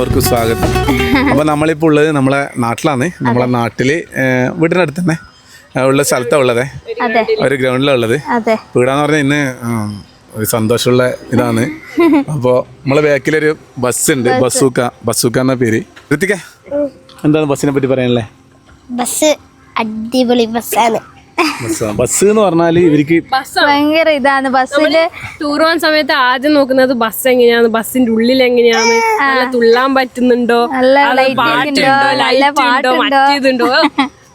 എല്ലാവർക്കും സ്വാഗതം. അപ്പോൾ നമ്മളിപ്പോൾ ഉള്ളത് നമ്മളെ നാട്ടിലാണ്. നമ്മളെ നാട്ടില് വീടിനടുത്ത് തന്നെ ഉള്ള സ്ഥലത്താണ് ഉള്ളത്, ഒരു ഗ്രൗണ്ടിലാണ് ഉള്ളത്. വീടാന്ന് പറഞ്ഞാൽ ഇന്ന് ഒരു സന്തോഷമുള്ള ഇതാണ്. അപ്പോൾ നമ്മളെ ബാക്കിലൊരു ബസ് ഉണ്ട്, ബസൂക്ക എന്ന പേര്. ഋത്തിക, എന്താണ് ബസ്സിനെ പറ്റി പറയാനല്ലേ? ബസ് അടിപൊളി ബസ്സാണ്. ബസ് എന്ന് പറഞ്ഞാല് ഇവർക്ക് ഭയങ്കര ഇതാണ്. ബസ്സില് ടൂർ പോകുന്ന സമയത്ത് ആദ്യം നോക്കുന്നത് ബസ് എങ്ങനെയാണ്, ബസ്സിന്റെ ഉള്ളിൽ എങ്ങനെയാണ്, നല്ല തുള്ളാൻ പറ്റുന്നുണ്ടോ, പാട്ടുണ്ടോ, മറ്റേതുണ്ടോ,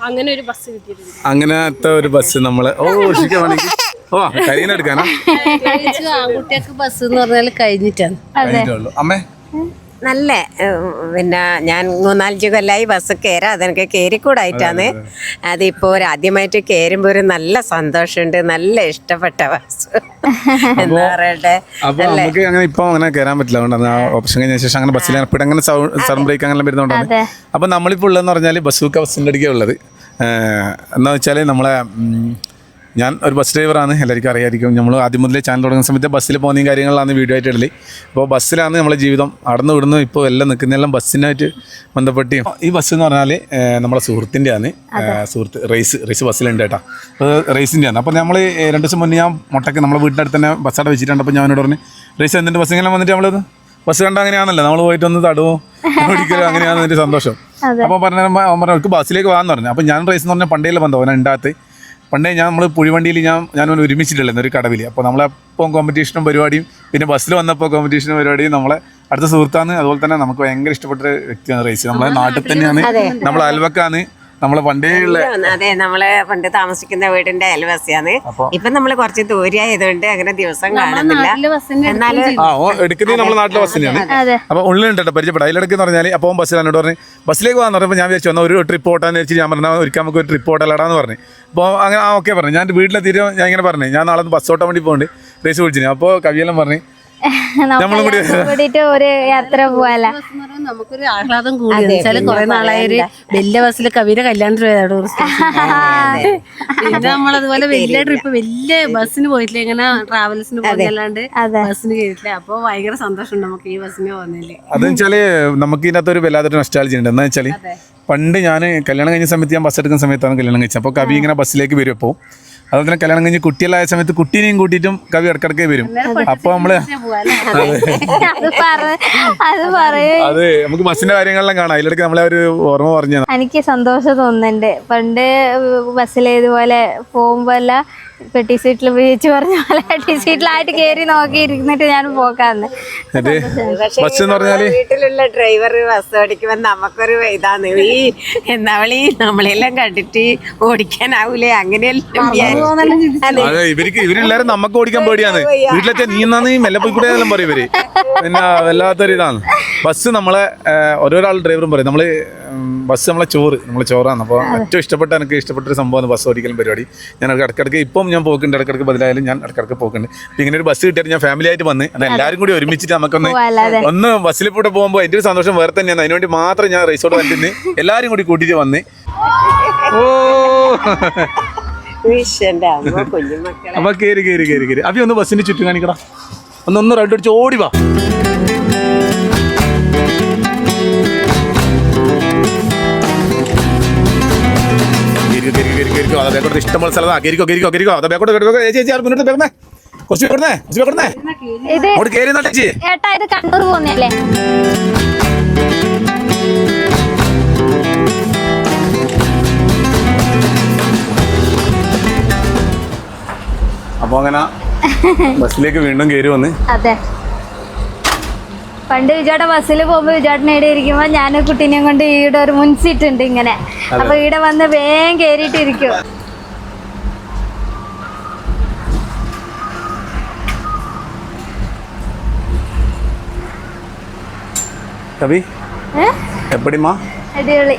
അങ്ങനെ ഒരു ബസ് കിട്ടിയിട്ടുണ്ട്. അങ്ങനത്തെ ഒരു ബസ് നമ്മള് കയ്യിലെടുക്കാനാ. ആൺകുട്ടികൾക്ക് ബസ് എന്ന് പറഞ്ഞാൽ കഴിഞ്ഞിട്ടാണ്. അമ്മേ നല്ല പിന്നെ ഞാൻ 3-4 കൊല്ലമായി ബസ് കയറാം. അതെനിക്ക് കയറിക്കൂടായിട്ടാണ്. അതിപ്പോൾ ആദ്യമായിട്ട് കയറുമ്പോൾ ഒരു നല്ല സന്തോഷമുണ്ട്, നല്ല ഇഷ്ടപ്പെട്ട ബസ് എന്താ പറയട്ടെ. അപ്പൊ നമുക്ക് അങ്ങനെ ഇപ്പൊ അങ്ങനെ കയറാൻ പറ്റില്ല, അതുകൊണ്ടാണ് ഓപ്ഷൻ കഴിഞ്ഞ ശേഷം അങ്ങനെ ബസ്സിൽ ഏർപ്പെട്ട് അങ്ങനെ സൗണ്ട് ബ്രേക്ക് അങ്ങനെ വരുന്നതുകൊണ്ടാണ്. അപ്പൊ നമ്മളിപ്പോൾ ഉള്ളതെന്ന് പറഞ്ഞാൽ ബസൂക്ക ബസ്സിൻ്റെ അടുക്കേ ഉള്ളത്. എന്താ വെച്ചാൽ നമ്മളെ ഞാൻ ഒരു ബസ് ഡ്രൈവറാണ്, എല്ലാവർക്കും അറിയായിരിക്കും. നമ്മൾ ആദ്യം മുതലേ ചാനൽ തുടങ്ങുന്ന സമയത്ത് ബസ്സിൽ പോകുന്ന കാര്യങ്ങളാണ് വീഡിയോ ആയിട്ട് ഇടല്. അപ്പോൾ ബസ്സിലാണ് നമ്മളെ ജീവിതം. അടന്നു വിടുന്നു ഇപ്പോൾ എല്ലാം നിൽക്കുന്നതെല്ലാം ബസ്സിനായിട്ട് ബന്ധപ്പെട്ട്. ഈ ബസ് എന്ന് പറഞ്ഞാൽ നമ്മളെ സുഹൃത്തിൻ്റെയാണ്. സുഹൃത്ത് റേസ് ബസ്സിലുണ്ട് കേട്ടോ, റേസിൻ്റെയാണ്. അപ്പോൾ നമ്മൾ 2 ദിവസം മുന്നേ ഞാൻ മുട്ടക്ക് നമ്മളെ വീടിൻ്റെ അടുത്ത് തന്നെ ബസ് അവിടെ വെച്ചിട്ടുണ്ട്. അപ്പോൾ ഞാൻ എന്നോട് പറഞ്ഞു റേസ് എന്നിട്ട് ബസ് ഇങ്ങനെ വന്നിട്ട് നമ്മളത് ബസ് കണ്ട അങ്ങനെയാണല്ലോ, നമ്മൾ പോയിട്ട് ഒന്ന് തടുവോ ഓടിക്കലോ, അങ്ങനെയാണ് എൻ്റെ സന്തോഷം. അപ്പോൾ അവർക്ക് ബസ്സിലേക്ക് പോകാമെന്ന് പറഞ്ഞു. അപ്പോൾ ഞാൻ റേസ് എന്ന് പറഞ്ഞാൽ പണ്ടേലെ ബന്ധം ഉണ്ടാകത്ത്. പണ്ടേ നമ്മൾ പുഴിവണ്ടിയിൽ ഞാൻ ഒരുമിച്ചിട്ടുള്ളത് ഒരു കടവിൽ. അപ്പോൾ നമ്മളെപ്പം കോമ്പറ്റീഷനും പരിപാടിയും പിന്നെ ബസ്സിൽ വന്നപ്പോൾ കോമ്പറ്റീഷനും പരിപാടിയും നമ്മളെ അടുത്ത സുഹൃത്താണ്. അതുപോലെ തന്നെ നമുക്ക് ഭയങ്കര ഇഷ്ടപ്പെട്ട വ്യക്തിയാണ് റേസ്. നമ്മളെ നാട്ടിൽ തന്നെയാണ്, നമ്മളെ അയൽവക്കാണ്, നമ്മളെ പണ്ടേ ഉള്ള. അതെ, നമ്മളെ പണ്ട് താമസിക്കുന്ന വീടിന്റെ അയൽവാസിയാണ്. ഇപ്പൊ നമ്മള് കുറച്ച് ദൂരെയായതുകൊണ്ട് അങ്ങനെ ദിവസം കാണുന്നില്ല. എന്നാലും എടുക്കുന്നത് നമ്മുടെ നാട്ടിലെ ബസ് തന്നെയാണ്. അപ്പോൾ ഉള്ളിലുണ്ട് കേട്ടോ പരിചയപ്പെട്ട. അതിലിടയ്ക്ക് എന്ന് പറഞ്ഞാൽ അപ്പോൾ ബസ്സിൽ എന്നോട് പറഞ്ഞു ബസ്സിലേക്ക് പോകാന്ന് പറഞ്ഞപ്പോൾ ഞാൻ വിചാരിച്ചു എന്നാൽ ഒരു ട്രിപ്പ് ഓട്ടാന്ന് വെച്ചിട്ട് ഞാൻ പറഞ്ഞാൽ ഒരിക്കൽ നമുക്ക് ഒരു ട്രിപ്പ് ഓട്ടല്ലാടാന്ന് പറഞ്ഞു. അപ്പോൾ അങ്ങനെ ഓക്കെ പറഞ്ഞു. ഞാൻ വീട്ടിലെത്തിയിട്ട് ഞാൻ ഇങ്ങനെ പറഞ്ഞു ഞാൻ നാളെ ബസ് ഓട്ടാൻ വേണ്ടി പോകുന്നുണ്ട്, റേസ് വിളിച്ചിരുന്നു. അപ്പോൾ കവിയെല്ലാം പറഞ്ഞു നമ്മളും കൂടിയിട്ട് ഒരു യാത്ര പോവാല. നമുക്കൊരു ആഹ്ലാദം കൂടി വെച്ചാല് കുറെ നാളായ ഒരു വലിയ ബസ്സിൽ കവിയുടെ കല്യാണത്തിന് പോയതാണ്. പിന്നെ നമ്മളതുപോലെ വലിയ ട്രിപ്പ് വലിയ ബസ്സിന് പോയിട്ടില്ല, ഇങ്ങനെ ട്രാവൽസിന് പോയല്ലാണ്ട് ബസ്സിന് കയറിയിട്ടില്ല. അപ്പൊ ഭയങ്കര സന്തോഷമുണ്ട് നമുക്ക് ഈ ബസ്സിന് പോകുന്നതില്. അതെന്ന് വെച്ചാല് നമുക്ക് ഇതിനകത്ത് ഒരു വല്ലാത്തൊരു നൊസ്റ്റാൾജി ഉണ്ട്. എന്താ വെച്ചാല് പണ്ട് ഞാൻ കല്യാണം കഴിഞ്ഞ സമയത്ത് ഞാൻ ബസ് എടുക്കുന്ന സമയത്താണ് കല്യാണം കഴിച്ചത്. അപ്പോൾ കവി ഇങ്ങനെ ബസ്സിലേക്ക് വരും. അപ്പോൾ അതുപോലെ തന്നെ കല്യാണം കഴിഞ്ഞ് കുട്ടികളായ സമയത്ത് കുട്ടീനെയും കൂട്ടിയിട്ടും കവി ഇടക്കിടക്കേ വരും. അപ്പോൾ നമ്മള് അത് നമുക്ക് ബസ്സിന്റെ കാര്യങ്ങളെല്ലാം കാണാം. അതിലിടയ്ക്ക് നമ്മളെ ഒരു ഓർമ്മ പറഞ്ഞു. എനിക്ക് സന്തോഷം തോന്നുന്നുണ്ട്. പണ്ട് ബസ്സിൽ ഇതുപോലെ പോകുമ്പോ എല്ലാം പെട്ടി സീറ്റിൽ ഉപയോഗിച്ച് പറഞ്ഞ പോലെ പെട്ടി സീറ്റിലായിട്ട് കയറി നോക്കിയിരിക്കുന്നിട്ട് ഞാൻ പോക്കാന്ന്. ബസ് എന്ന് പറഞ്ഞാല് വീട്ടിലുള്ള ഡ്രൈവർ ബസ് ഓടിക്കുമ്പോ നമുക്കൊരു ഇതാണ് ഈ എന്താവളി നമ്മളെല്ലാം കണ്ടിട്ട് ഓടിക്കാനാവൂലേ അങ്ങനെയെല്ലാം. അതെ, ഇവരെല്ലാരും നമുക്ക് ഓടിക്കാൻ പേടിയാണ്. വീട്ടിലെത്തിയ നീ എന്നാന്ന് മെല്ലെ പോയിക്കൂടെയെല്ലാം പറയും ഇവര്. പിന്നെ വല്ലാത്തൊരു ഇതാണ് ബസ്. നമ്മളെ ഓരോരാൾ ഡ്രൈവറും പറയും നമ്മള് ബസ് നമ്മളെ ചോറാണ്. അപ്പോൾ ഏറ്റവും എനിക്ക് ഇഷ്ടപ്പെട്ടൊരു സംഭവമാണ് ബസ് ഓടിക്കലും പരിപാടി. ഞാൻ ഇടക്കിടക്ക് ഇപ്പം ഞാൻ പോക്കുണ്ട്, ഇടക്കിടക്ക് ബദലായാലും ഞാൻ ഇടക്കിടക്ക് പോക്കുണ്ട്. അപ്പം ഇങ്ങനെ ഒരു ബസ് കിട്ടിയിട്ട് ഞാൻ ഫാമിലി ആയിട്ട് വന്ന് അത് എല്ലാവരും കൂടി ഒരുമിച്ചിട്ട് നമുക്കൊന്ന് ബസ്സിൽ കൂടെ പോകുമ്പോൾ എൻ്റെ ഒരു സന്തോഷം വേറെ തന്നെയാണ്. അതിനുവേണ്ടി മാത്രം ഞാൻ റേസോട് വന്നിട്ട് എല്ലാവരും കൂടി കൂട്ടിയിട്ട് വന്ന് അപ്പൊ കേറി അപ്പൊ ഒന്ന് ബസ്സിന്റെ ചുറ്റും കാണിക്കടാ. ഒന്ന് റൗണ്ട് അടിച്ച് ഓടി വാ. ഇഷ്ടമുള്ള സ്ഥലത്താണ്. കണ്ണൂർ പോകുന്നല്ലേ? അപ്പൊ അങ്ങനെ ബസ്സിലേക്ക് വീണ്ടും കയറി വന്ന്. അതെ, പണ്ട് വിജയുടെ ബസ്സിൽ പോകുമ്പോ വിജേട്ടനെ ഇവിടെ ഇരിക്കുമ്പോ ഞാൻ കുട്ടീനെയും കൊണ്ട് ഈടെ ഒരു മുൻസീറ്റുണ്ട് ഇങ്ങനെ. അപ്പൊ ഈടെ വന്ന് വേഗം കയറിയിട്ടിരിക്കും. കവി എപ്പടിമാ അടിപൊളി.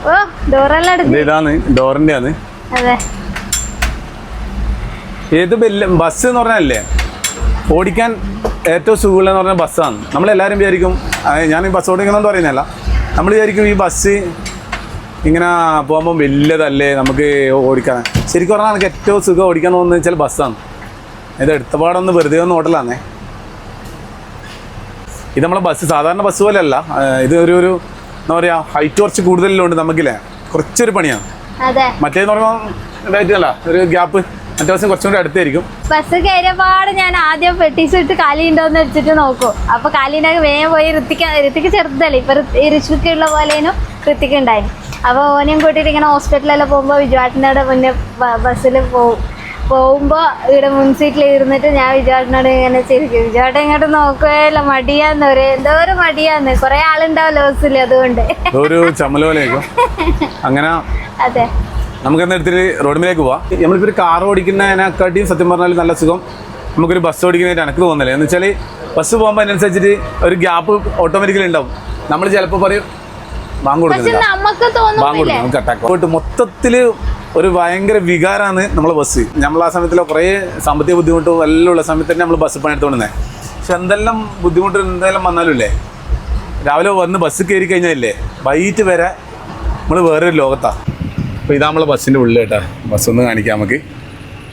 ഓ ഡോറെല്ലാം ഇതാണ് ഡോറിന്റെ ആണ്. അതെ, ഏത് ബസ് എന്ന് പറഞ്ഞാലേ ഓടിക്കാൻ ഏറ്റവും സുഖമുള്ളതെന്ന് പറഞ്ഞാൽ ബസ്സാണ്. നമ്മളെല്ലാവരും വിചാരിക്കും, ഞാൻ ഈ ബസ് ഓടിക്കണമെന്ന് പറയുന്നതല്ല, നമ്മൾ വിചാരിക്കും ഈ ബസ് ഇങ്ങനെ പോകുമ്പോൾ വലിയതല്ലേ നമുക്ക് ഓടിക്കാൻ. ശരിക്കും പറഞ്ഞാൽ എനിക്ക് ഏറ്റവും സുഖം ഓടിക്കാൻ തോന്നുന്നത് വെച്ചാൽ ബസ്സാണ്. ഇത് എടുത്തപാടൊന്ന് വെറുതെ ഒന്ന് ഓട്ടലാന്നേ. ഇത് നമ്മളെ ബസ് സാധാരണ ബസ് പോലെയല്ല. ഇത് ഒരു എന്താ പറയുക, ഹൈറ്റ് കുറച്ച് കൂടുതലുണ്ട് നമുക്കില്ലേ, കുറച്ചൊരു പണിയാണ്. മറ്റേന്ന് പറയുമ്പോൾ ഇതായിട്ടല്ല, ഒരു ഗ്യാപ്പ് മറ്റേ ബസ്സിന് കുറച്ചും കൂടി അടുത്തായിരിക്കും. ബസ് കയറിയപാട് ഞാൻ ആദ്യം പെട്ടീസ് ഇട്ട് കാലി ഉണ്ടോന്ന് വെച്ചിട്ട് നോക്കും. അപ്പൊ കാലിനൊക്കെ വേഗം പോയി ഋത്തിക്ക് ചെറുതല്ലേ, ഇപ്പൊ ഋഷിക്കുള്ള പോലേനും ഋത്തിക്ക് ഉണ്ടായി. അപ്പോൾ ഓനെയും കൂട്ടിയിട്ട് ഇങ്ങനെ ഹോസ്പിറ്റലിലെല്ലാം പോകുമ്പോൾ വിജുവാട്ടിനോട് മുന്നേ ബസ്സിൽ പോകുമ്പോൾ ഇവിടെ മുൻ സീറ്റിൽ ഇരുന്നിട്ട് ഞാൻ വിജുവാട്ടിനോട് ഇങ്ങനെ ചിരിക്കും. വിജുവാട്ടൻ ഇങ്ങോട്ട് നോക്കുകയല്ല, മടിയാന്ന് പറയും. എന്തോ ഒരു മടിയാന്ന്, കുറെ ആളുണ്ടാവല്ലോ ബസ്സിൽ, അതുകൊണ്ട് ഒരു ചമ്മൽ പോലെയായിരിക്കും. അങ്ങനെ അതെ, നമുക്കെന്ന് എടുത്തിട്ട് റോഡിലേക്ക് പോവാം. നമ്മളിപ്പോൾ ഒരു കാർ ഓടിക്കുന്നതിനെക്കാട്ടിയും സത്യം പറഞ്ഞാൽ നല്ല സുഖം നമുക്കൊരു ബസ് ഓടിക്കുന്നതായിട്ട് എനിക്ക് തോന്നുന്നില്ല. എന്ന് വെച്ചാൽ ബസ് പോകുമ്പോൾ അതിനനുസരിച്ചിട്ട് ഒരു ഗ്യാപ്പ് ഓട്ടോമാറ്റിക്കലി ഉണ്ടാവും. നമ്മൾ ചിലപ്പോൾ പറയും ബാങ്ക് കൊടുക്കുന്നില്ല, മൊത്തത്തിൽ ഒരു ഭയങ്കര വികാരമാണ് നമ്മളെ ബസ്. നമ്മൾ ആ സമയത്തിൽ കുറേ സാമ്പത്തിക ബുദ്ധിമുട്ടും എല്ലാം ഉള്ള സമയത്ത് തന്നെ നമ്മൾ ബസ് പണിയെടുത്തോണ്ടുന്നത്. പക്ഷെ എന്തെല്ലാം ബുദ്ധിമുട്ട് എന്തെല്ലാം വന്നാലും ഇല്ലേ, രാവിലെ വന്ന് ബസ് കയറി കഴിഞ്ഞാലേ വൈകിട്ട് വരെ നമ്മൾ വേറൊരു ലോകത്താണ്. അപ്പോൾ ഇതാ നമ്മളെ ബസ്സിൻ്റെ ഉള്ളിൽ കേട്ടോ. ബസ് ഒന്ന് കാണിക്കാം നമുക്ക്.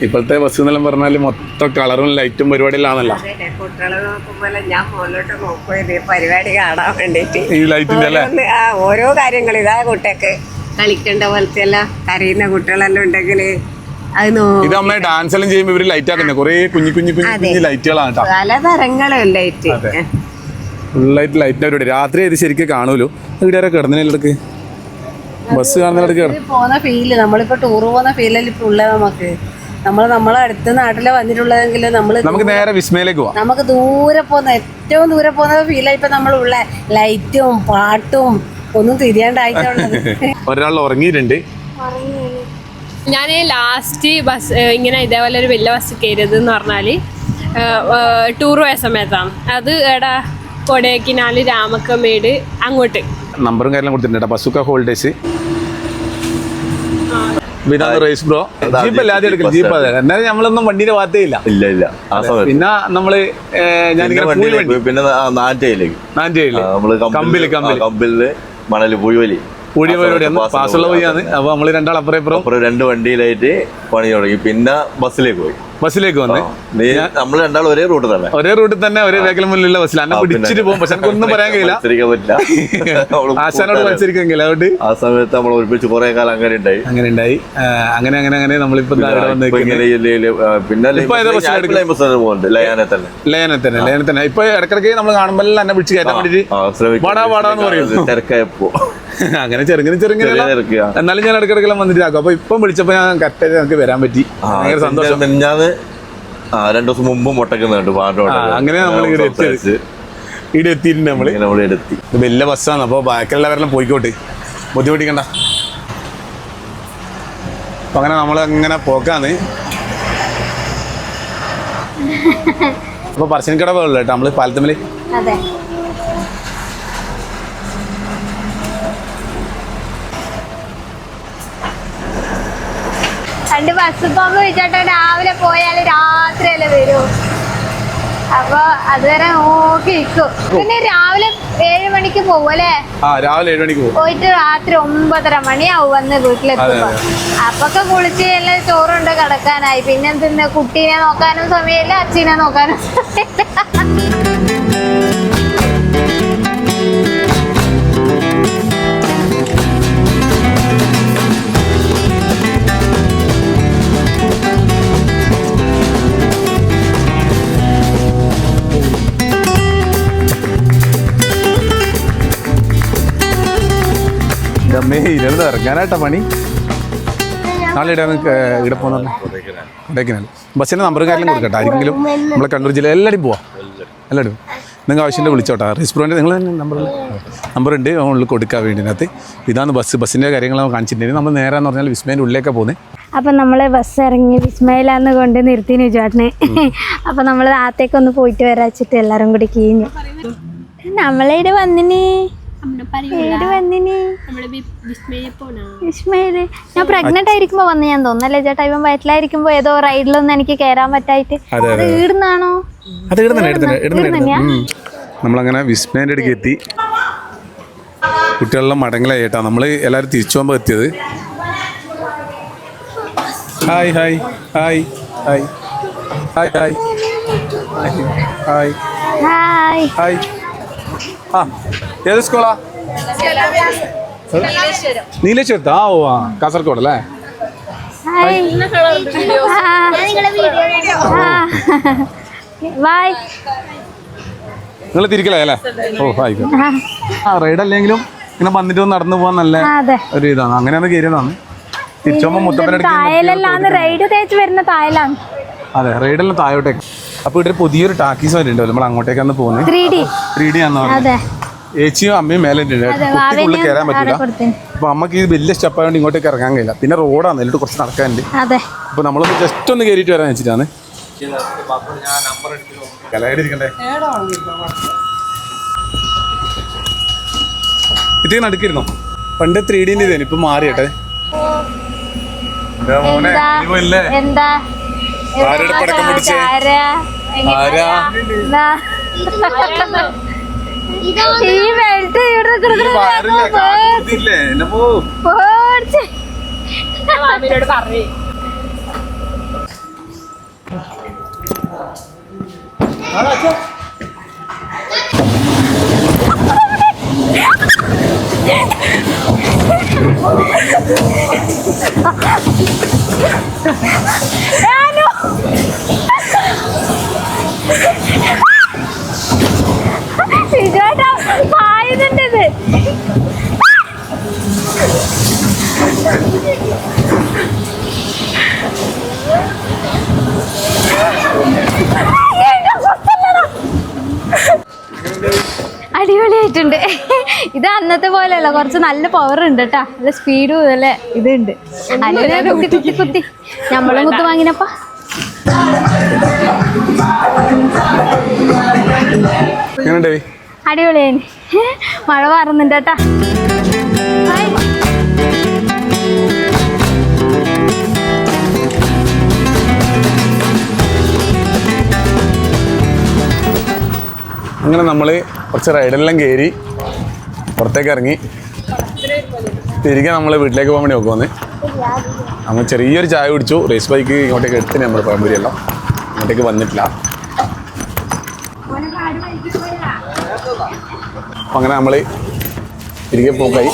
ഇപ്പോഴത്തെ ബസ് എന്നെല്ലാം പറഞ്ഞാൽ മൊത്തം കളറും ലൈറ്റും പരിപാടിയിലാണല്ലോ. ഞാൻ മുന്നോട്ട് നോക്കുവായിരുന്നു ഈ പരിപാടി കാണാൻ വേണ്ടിട്ട്. ഈ ലൈറ്റിന്റെ അല്ലേ ഓരോ കാര്യങ്ങൾ ഇതാ കുട്ടിയൊക്കെ കളിക്കേണ്ട പോലത്തെ എല്ലാം കരയുന്ന കുട്ടികളെല്ലാം ഉണ്ടെങ്കിൽ അത് ഇത് നമ്മളെ ഡാൻസ് എല്ലാം ചെയ്യുമ്പോൾ ഇവര് ലൈറ്റ് ആക്കുന്നത് കുറേ കുഞ്ഞു കുഞ്ഞു കുഞ്ഞു ലൈറ്റുകളാണ് കേട്ടോ. പലതരങ്ങളും ലൈറ്റ്, ഫുള്ളായിട്ട് ലൈറ്റിന്റെ പരിപാടി. രാത്രി ഇത് ശരിക്കും കാണുമല്ലോ. ഇവിടെ കിടന്നതിനിടക്ക് ബസ് കാണുന്നിടക്ക് പോകുന്ന ഫീല്, നമ്മളിപ്പോ ടൂർ പോകുന്ന ഫീലല്ലേ ഇപ്പൊ ഉള്ളത് നമുക്ക്. നമ്മളെ അടുത്ത നാട്ടിലെ വന്നിട്ടുള്ളതെങ്കിൽ നമുക്ക് നേരെ വിസ്മയിലേക്ക് പോവാം. നമുക്ക് ദൂരെ പോകുന്ന ഏറ്റവും ദൂരെ പോകുന്ന ഫീലായി ഇപ്പൊ നമ്മളുള്ള ലൈറ്റും പാട്ടും ഒന്നും തിരിയാണ്ടായിട്ടുള്ളത്. ഒരാൾ ഉറങ്ങിയിട്ടുണ്ട്. ഞാൻ ലാസ്റ്റ് ബസ് ഇങ്ങനെ ഇതേപോലെ ഒരു വലിയ ബസ് കയറിയത് എന്ന് പറഞ്ഞാൽ ടൂർ പോയ സമയത്താണ്. അത് എടാ കൊടൈക്കനാൽ, രാമക്കമേട് അങ്ങോട്ട്. നമ്പറും കാര്യങ്ങളും കൊടുത്തിട്ടുണ്ട്. ബസുക്ക ഹോൾഡേഴ്സ് റേസ് ബ്രോ. ജീപ്പ് അല്ലാതെ എടുക്കില്ല, ജീപ്പ് അതെ. എന്നാലും നമ്മളൊന്നും വണ്ടിയുടെ ഭാഗത്തേ ഇല്ല. പിന്നെ നമ്മള് ഞാനിങ്ങനെ പിന്നെ നാറ്റയിലേക്ക് കമ്പില് മണല് പുഴിവലി പരിപാടിയാണ്. പാസ്സുള്ള വഴിയാണ്. അപ്പൊ നമ്മള് രണ്ടാൾ അപ്പുറം രണ്ട് വണ്ടിയിലായിട്ട് പണി തുടങ്ങി. പിന്നെ ബസ്സിലേക്ക് വന്ന് നമ്മൾ രണ്ടാളും ഒരേ റൂട്ടിൽ തന്നെ ഒരേ വേഗം മുന്നിലുള്ള ബസ്സിൽ എന്നെ പിടിച്ചിട്ട് പോകും. പക്ഷെ എനിക്ക് ഒന്നും പറയാൻ കഴിയില്ല, ആശാനോട് മത്സരിക്കെങ്കിൽ. അതുകൊണ്ട് ആ സമയത്ത് നമ്മൾ ഒരുമിച്ച് കുറെ കാലം അങ്ങനെ ഉണ്ടായി. അങ്ങനെ നമ്മളിപ്പോ പിന്നെ ലയനെ തന്നെ ഇപ്പൊ ഇടക്കിടക്ക് നമ്മൾ കാണുമ്പോൾ എന്നെ പിടിച്ച് കയറ്റാൻ വേണ്ടിട്ട് പാടാന്ന് പറയും. തിരക്കായപ്പോ അങ്ങനെ ചെറുങ്ങനെ എന്നാലും ഞാൻ ഇടക്കിടക്കെല്ലാം വന്നിട്ട് ആക്കും. അപ്പൊ ഇപ്പം വിളിച്ചപ്പോ ഞാൻ കറക്റ്റായിട്ട് നമുക്ക് വരാൻ പറ്റി. ഭയങ്കര സന്തോഷം. ഞാൻ 2 ദിവസം മുമ്പ് മുട്ടക്കുന്നുണ്ട്. അങ്ങനെ നമ്മൾ ഇവിടെ എത്തിയിട്ടുണ്ട്. നമ്മൾ എത്തി. വലിയ ബസ്സാണ്. അപ്പോൾ ബാക്കിയുള്ളവരെല്ലാം പോയിക്കോട്ടെ, ബുദ്ധിമുട്ടിക്കണ്ട. അപ്പൊ അങ്ങനെ നമ്മളങ്ങനെ പോക്കാന്ന്. അപ്പൊ പറശ്ശിനിക്കട പോകുള്ളൂ കേട്ടോ നമ്മള് പാലത്തമ്മല്. രണ്ട് ബസ് പോകുമ്പോ വെച്ചോട്ടെ രാവിലെ പോയാല് രാത്രിയല്ലേ വരൂ. അപ്പൊ അതുവരെ നോക്കി നിൽക്കും. പിന്നെ രാവിലെ 7 മണിക്ക് പോകും അല്ലേ? രാവിലെ 7 മണിക്ക് പോകും. പോയിട്ട് രാത്രി 9:30 മണിയാവും വന്ന് വീട്ടിലെത്തുമ്പോ. അപ്പൊക്കെ കുളിച്ച് എല്ലാം ചോറുണ്ട് കിടക്കാനായി. പിന്നെ എന്തിന് കുട്ടീനെ നോക്കാനും സമയമില്ല, അച്ഛനെ നോക്കാനും സമയമില്ല. ഇറങ്ങാനായിട്ടാ പണി. നാളെ ഇവിടെ പോകുന്ന കൊടൈക്കനാൽ ബസ്സിൻ്റെ നമ്പറും കാര്യം കൊടുക്കട്ടെ. ആരെങ്കിലും നമ്മളെ കണ്ണൂർ ജില്ല എല്ലാവരും പോവാം. എല്ലാവരും നിങ്ങൾക്ക് ആവശ്യമുണ്ട് വിളിച്ചോട്ടെ. റെസ്റ്റോറൻറ്റ് നിങ്ങൾ നമ്പറുണ്ട് ഉള്ളിൽ കൊടുക്കാൻ വേണ്ടിനകത്ത്. ഇതാണ് ബസ്സിൻ്റെ കാര്യങ്ങൾ കാണിച്ചിട്ടുണ്ടെങ്കിൽ നമ്മൾ നേരെ എന്ന് പറഞ്ഞാൽ വിസ്മയിൻ്റെ ഉള്ളിലേക്കാണ് പോകുന്നത്. അപ്പം നമ്മൾ ബസ് ഇറങ്ങി വിസ്മയിലാന്ന് കൊണ്ട് നിർത്തിന് ചേട്ടനെ. അപ്പം നമ്മൾ ആത്തേക്കൊന്ന് പോയിട്ട് വരാച്ചിട്ട് എല്ലാവരും കൂടി കീഞ്ഞു. നമ്മളിവിടെ വന്നിന് വിസ്മയില് ഞാൻ പ്രഗ്നന്റ് ആയിരിക്കുമ്പോ വന്ന് ഞാൻ തോന്നല്ലേ ചേട്ടാ. ഇവൻ വയറ്റിലായിരിക്കുമ്പോ ഏതോ റൈഡിലൊന്നും എനിക്ക് കയറാൻ പറ്റായിട്ട്. അത് ഈടുന്നാണോ? നമ്മളങ്ങനെ വിസ്മയന്റെ അടുക്ക് എത്തി. കുട്ടികളെല്ലാം മടങ്ങലായി കേട്ടോ. നമ്മൾ എല്ലാവരും തിരിച്ചു പോകുമ്പോൾ എത്തിയത്. Hi hi hi hi hi hi hi hi. Hi. ആ ഏത് സ്കൂളാ? നീലേശ്വരത്ത്. ആ ഓ ആ കാസർഗോഡ് അല്ലേ? ഹായ്. ബായ്. നിങ്ങൾ തിരിക്കലേ? ഓ ആയിക്കോട്ടെ. ആ റൈഡ് അല്ലെങ്കിലും ഇങ്ങനെ വന്നിട്ട് നടന്നു പോകാൻ നല്ല ഒരു ഇതാണ്. അങ്ങനെയാണ് കയറിയതാണ്. തിരിച്ചുമ്പോൾ തായലെല്ലാം റൈഡ് തേച്ച് വരുന്ന തായലാണ്. അതെ, റൈഡെല്ലാം താഴോട്ടേക്ക്. അപ്പൊ ഇവിടെ പുതിയൊരു ടാക്കീസ് വരുന്നുണ്ടല്ലോ, നമ്മൾ അങ്ങോട്ടേക്കാണ് പോകുന്നത്. 3D ആണെന്ന് പറഞ്ഞത്. ഏച്ചിയും അമ്മയും മേലെ ഉള്ളിൽ കയറാൻ പറ്റില്ല. അപ്പൊ അമ്മക്ക് ഇത് വലിയ സ്റ്റെപ്പ് ആയതുകൊണ്ട് ഇങ്ങോട്ടേക്ക് ഇറങ്ങാൻ കഴിയില്ല. പിന്നെ റോഡാണ്, എന്നിട്ട് കുറച്ച് നടക്കാനുണ്ട്. അപ്പൊ നമ്മളൊന്ന് ജസ്റ്റ് ഒന്ന് കയറിയിട്ട് വരാൻ വെച്ചിട്ടാണ്. ഇത് നടക്കിരുന്നോ? പണ്ട് 3D ഇതേന്, ഇപ്പൊ മാറിയട്ടെ. എന്താ ആരുടെ പടക്കം പിടിച്ചേ? ആരാ? ഈ ബെൽറ്റ് മാമിനോട് പറഞ്ഞു. പായുന്നുണ്ടത്. അടിപൊളിയായിട്ടുണ്ട്. ഇത് അന്നത്തെ പോലെയല്ല, കുറച്ച് നല്ല പവർ ഉണ്ട് കേട്ടാ. നല്ല സ്പീഡും നല്ല ഇതുണ്ട്. അല്ലെങ്കിൽ കുത്തി കുത്തി നമ്മളും കുത്തു വാങ്ങിനപ്പ. അടിപൊളിയായി. മഴ മാറുന്നുണ്ട് കേട്ടാ. അങ്ങനെ നമ്മൾ കുറച്ച് റൈഡെല്ലാം കയറി പുറത്തേക്ക് ഇറങ്ങി തിരികെ നമ്മൾ വീട്ടിലേക്ക് പോകാൻ വേണ്ടി നോക്കുവന്ന്. നമ്മൾ ചെറിയൊരു ചായ കുടിച്ചു. റേസ് ബൈക്ക് ഇങ്ങോട്ടേക്ക് എടുത്തിന് നമ്മൾ പഴംപൊരിയെല്ലാം ഇങ്ങോട്ടേക്ക് വന്നിട്ടില്ല. അപ്പം അങ്ങനെ നമ്മൾ തിരികെ പോക്കായി.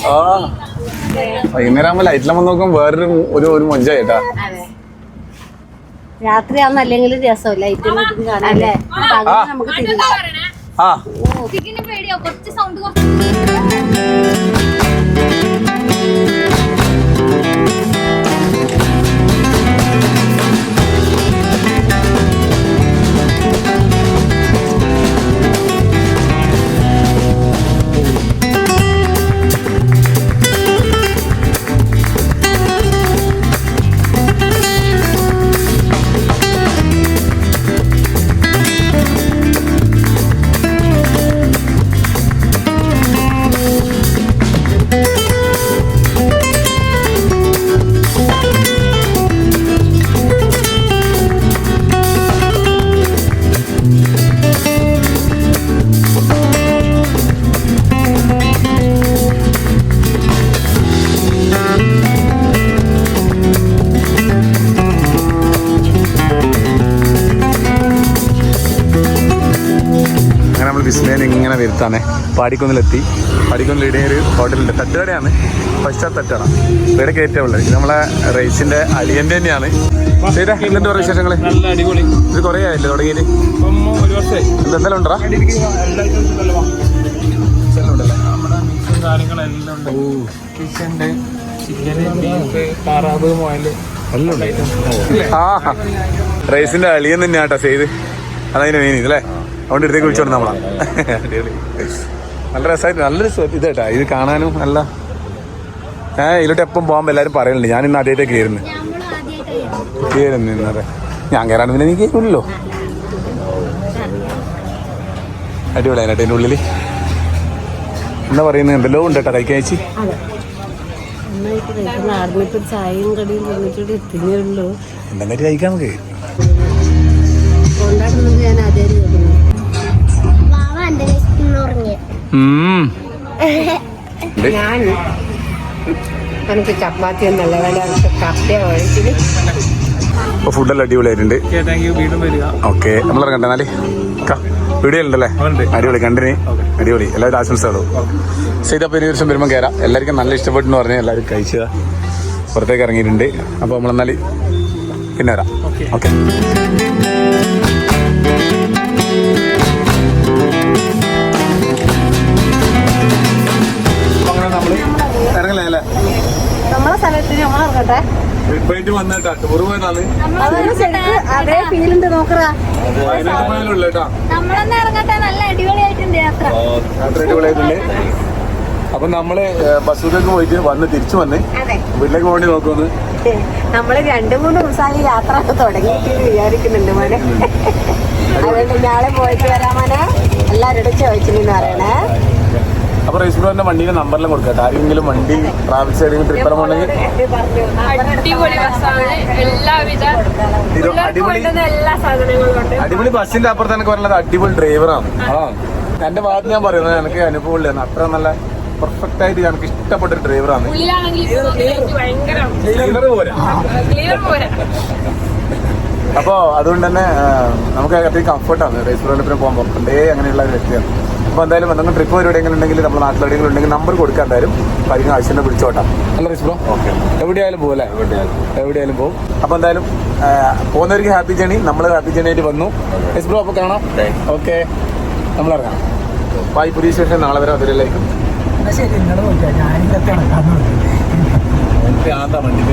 വൈകുന്നേരം ആകുമ്പോൾ ലൈറ്റെല്ലാം വന്ന് നോക്കുമ്പോൾ വേറൊരു ഒരു മൊഞ്ചായി കേട്ടാ. രാത്രിയാവുന്ന അല്ലെങ്കിൽ രസം ലൈറ്റ് കാണാല്ലേ. നമുക്ക് ആ പേടിയോ കുറച്ച് സൗണ്ട് ഇങ്ങനെ വരുത്താണേ. പാടിക്കുന്നിലെത്തി. പാടിക്കുന്നിൽ ഇവിടെ ഒരു ഹോട്ടലുണ്ട്, തട്ടുകടയാണ്. ഫസ്റ്റ് തട്ടുകട ഇവിടെ കയറ്റമുള്ളത്. ഇത് നമ്മളെ റേസിന്റെ അലിയൻ്റെ തന്നെയാണ്. ശരി, എന്തുണ്ട് പറയുക വിശേഷങ്ങൾ? നല്ല അടിപൊളി. ഇത് കുറേ ആയില്ലേ തുടങ്ങിയിട്ട്? ഒരു വർഷമായി. എന്തെല്ലാം ഉണ്ടോ? കാര്യങ്ങളെല്ലാം ഉണ്ട്. ഫിഷുണ്ട്, ചിക്കന്, ബീഫ്, താറാവ്, മുയൽ എല്ലാം ഉണ്ട്. ആ റേസിന്റെ അളിയൻ തന്നെയാട്ടോ ചെയ്ത്. അതതിന് മെയിൻ ഇതല്ലേ, അതുകൊണ്ട് ഇടത്തേക്ക് വിളിച്ചോണ്ട് നമ്മളാ. നല്ല രസമായിട്ട് നല്ലൊരു ഇത് കേട്ടാ. ഇത് കാണാനും നല്ല ഇതിലോട്ട് എപ്പം പോകുമ്പോൾ എല്ലാവരും പറയലുണ്ട്. ഞാൻ ഇന്ന് ആദ്യമായിട്ടേ കയറുന്നു. ഞാൻ കയറാൻ പിന്നെ നീ കയറില്ലല്ലോ. അടിപൊളിയാണ് കേട്ടോ. ഇതിൻ്റെ ഉള്ളിൽ എന്താ പറയുന്നത്, എന്തെല്ലോ ഉണ്ട് കേട്ടോ കഴിക്കാൻ. ചേച്ചി ചായയും കടിയും തിന്നുള്ളൂ. എന്തെങ്കിലും കഴിക്കാൻ നമുക്ക്. ഞാൻ ആദ്യം ഞാൻ എനിക്ക് ചപ്പാത്തി ഒന്നല്ല വേണ്ട, എനിക്ക് കപ്പ ഒഴിച്ചിട്ട് അപ്പോൾ ഫുഡെല്ലാം അടിപൊളിയായിട്ടുണ്ട്. Thank you. വീണ്ടും വരിക. ഓക്കെ, നമ്മളിറങ്ങട്ടെ എന്നാല്. വീഡിയോ ഉണ്ടല്ലേ? അടിപൊളി, കണ്ടിന് അടിപൊളി. എല്ലാവരും ആശംസകളും. ചെയ്തപ്പോൾ ഒരു ദിവസം വരുമ്പോൾ കയറാം. എല്ലാവർക്കും നല്ല ഇഷ്ടപ്പെട്ടെന്ന് പറഞ്ഞാൽ എല്ലാവരും കഴിച്ചതാ, പുറത്തേക്ക് ഇറങ്ങിയിട്ടുണ്ട്. അപ്പോൾ നമ്മളെന്നാൽ പിന്നെ വരാം. ഓക്കെ. അങ്ങനെ നമ്മൾ ഇറങ്ങലേ അല്ലേ? നമ്മളെ സ്ഥലത്തിന് നമ്മളിറങ്ങട്ടെ. ഇപ്പോഴേറ്റ് വന്നിട്ടാ ടൂർ പോയതാണ്. അതേ ഫീലുണ്ട് നോക്കറാ. നമ്മളൊന്ന് ഇറങ്ങട്ടെ. നല്ല അടിപൊളിയായിട്ടുണ്ട് യാത്ര. യാത്ര അടിപൊളിയായിട്ടുണ്ട്. അപ്പൊ നമ്മള് ബസ്സൂരൊക്കെ പോയിട്ട് വന്ന് തിരിച്ചു വന്ന് വീട്ടിലേക്ക് വേണ്ടി നോക്കുമെന്ന്. നമ്മള് 2-3 ദിവസമായി യാത്ര തുടങ്ങിയിട്ട് വിചാരിക്കുന്നുണ്ട് മോനെ. അതുകൊണ്ട് നാളെ പോയിട്ട് വരാമോനെ എല്ലാവരോടും ചോദിച്ചില്ലെന്ന് പറയണേ. അപ്പൊ റേസ്ബ്രോന്റെ വണ്ടിയുടെ നമ്പറിലും കൊടുക്കട്ടെ. ആരെങ്കിലും വണ്ടി ട്രാവൽസ് ഏതെങ്കിലും ട്രിപ്പെല്ലാം ഉണ്ടെങ്കിൽ അടിപൊളി ബസ്സാണ്. എല്ലാവിധ എല്ലാ സാധനങ്ങളും ഉണ്ട്. അടിപൊളി ബസ്സിന്റെ അപ്പുറത്ത് എനിക്ക് പറയുന്നത് അടിപൊളി ഡ്രൈവറാണ്. എന്റെ ഭാഗത്ത് ഞാൻ പറയുന്നത് എനിക്ക് അനുഭവം ഇല്ലായിരുന്നു. അത്ര നല്ല പെർഫെക്റ്റ് ആയിട്ട് എനിക്ക് ഇഷ്ടപ്പെട്ട ഒരു ഡ്രൈവറാണ്. അപ്പോ അതുകൊണ്ട് തന്നെ നമുക്ക് അത്രയും കംഫർട്ടാണ് റേസ്ബ്രോന്റെ പോകുമ്പോൾ. പണ്ടേ അങ്ങനെയുള്ള ഒരു വ്യക്തിയാണ്. അപ്പോൾ എന്തായാലും എന്തെങ്കിലും ട്രിപ്പ് എവിടെയെങ്കിലും ഉണ്ടെങ്കിൽ നമ്മൾ നാട്ടിലെവിടെയെങ്കിലും ഉണ്ടെങ്കിൽ നമ്പർ കൊടുക്കാൻ എന്തായാലും കാര്യങ്ങൾ ആവശ്യം വിളിച്ചോട്ടാം. അല്ല റേസ്ബ്രോ? ഓക്കെ, എവിടെയായാലും പോകും അല്ലേ? എവിടെയായാലും പോകും. അപ്പോൾ എന്തായാലും പോകുന്നവർക്ക് ഹാപ്പി ജേണി. നമ്മൾ ഹാപ്പി ജേണി ആയിട്ട് വന്നു റേസ്ബ്രോ. അപ്പോൾ കാണാം. ഓക്കെ, നമ്മളിറങ്ങാം. ബൈ. പുതിയ ശേഷം നാളെ വരെ അതിലേക്കും. ശരി, നിങ്ങൾ നോക്കിയാൽ ഞാൻ വണ്ടി